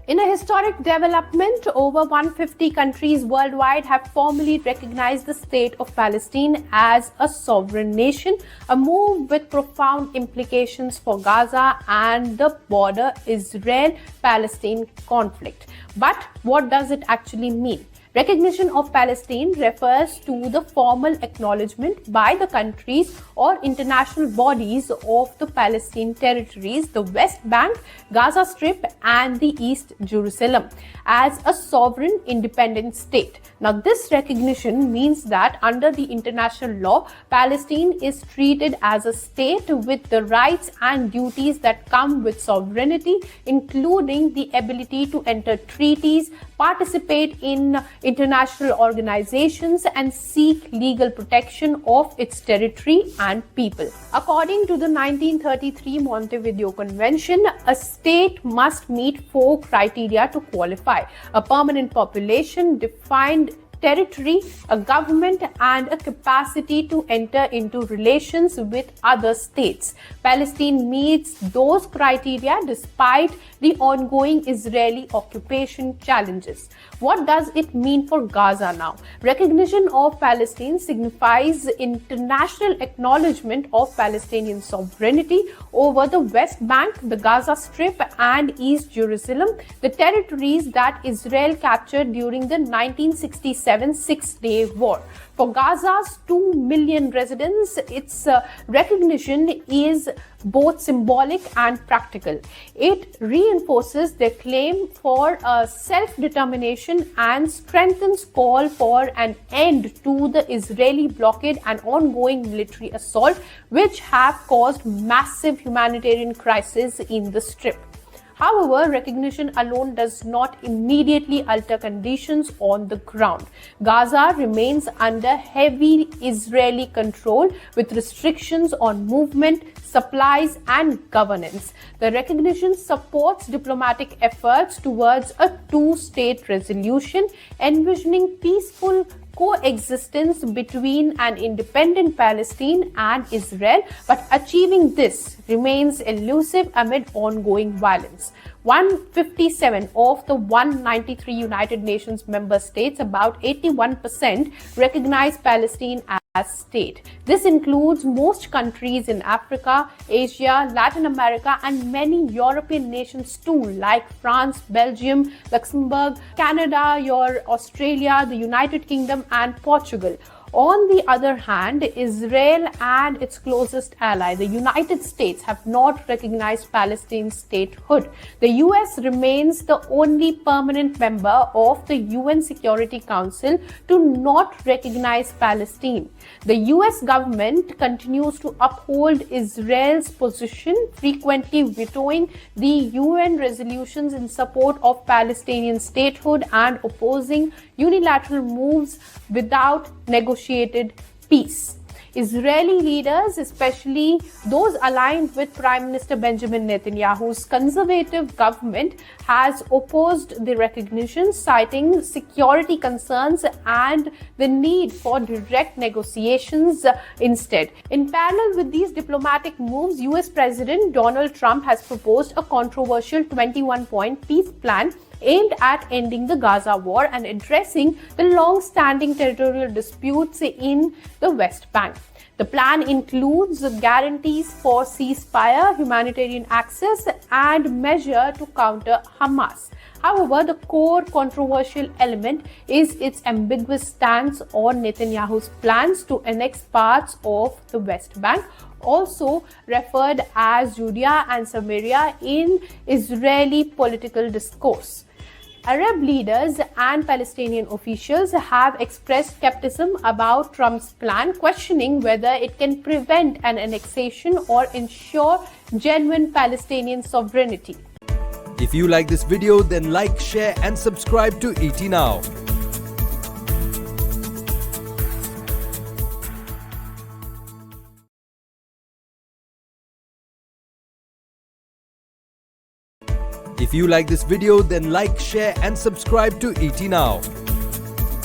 In a historic development, over 150 countries worldwide have formally recognized the state of Palestine as a sovereign nation, a move with profound implications for Gaza and the broader Israel-Palestine conflict. But what does it actually mean? Recognition of Palestine refers to the formal acknowledgement by the countries or international bodies of the Palestinian territories, the West Bank, Gaza Strip, and the East Jerusalem as a sovereign independent state. Now, this recognition means that under the international law, Palestine is treated as a state with the rights and duties that come with sovereignty, including the ability to enter treaties, participate in international organizations, and seek legal protection of its territory and people. According to the 1933 Montevideo Convention, a state must meet 4 criteria to qualify: a permanent population, defined territory, a government, and a capacity to enter into relations with other states. Palestine meets those criteria despite the ongoing Israeli occupation challenges. What does it mean for Gaza now? Recognition of Palestine signifies international acknowledgement of Palestinian sovereignty over the West Bank, the Gaza Strip, and East Jerusalem, the territories that Israel captured during the 1967 Six-Day War. For Gaza's 2 million residents, its recognition is both symbolic and practical. It reinforces their claim for self-determination and strengthens call for an end to the Israeli blockade and ongoing military assault, which have caused massive humanitarian crisis in the Strip. However, recognition alone does not immediately alter conditions on the ground. Gaza remains under heavy Israeli control with restrictions on movement, supplies, and governance. The recognition supports diplomatic efforts towards a two-state resolution, envisioning peaceful coexistence between an independent Palestine and Israel, but achieving this remains elusive amid ongoing violence. 157 of the 193 United Nations member states, about 81%, recognize Palestine as state. This includes most countries in Africa, Asia, Latin America, and many European nations too, like France, Belgium, Luxembourg, Canada, Australia, the United Kingdom, and Portugal. On the other hand, Israel and its closest ally, the United States, have not recognized Palestine's statehood. The US remains the only permanent member of the UN Security Council to not recognize Palestine. The US government continues to uphold Israel's position, frequently vetoing the UN resolutions in support of Palestinian statehood and opposing unilateral moves without negotiated peace. Israeli leaders, especially those aligned with Prime Minister Benjamin Netanyahu's conservative government, has opposed the recognition, citing security concerns and the need for direct negotiations instead. In parallel with these diplomatic moves, US President Donald Trump has proposed a controversial 21-point peace plan aimed at ending the Gaza war and addressing the long-standing territorial disputes in the West Bank. The plan includes guarantees for ceasefire, humanitarian access, and measures to counter Hamas. However, the core controversial element is its ambiguous stance on Netanyahu's plans to annex parts of the West Bank, also referred as Judea and Samaria in Israeli political discourse. Arab leaders and Palestinian officials have expressed skepticism about Trump's plan, questioning whether it can prevent an annexation or ensure genuine Palestinian sovereignty. If you like this video, then like, share, and subscribe to ET Now. If you like this video, then like, share, and subscribe to ET Now.